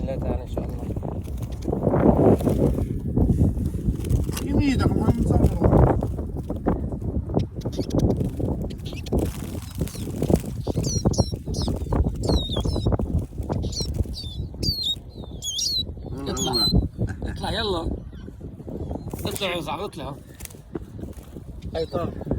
الله تعالى ان شاء الله. يميدك محمد صبري. اطلع اطلع يلا اطلع يا صاحبي اطلع. هاي طار.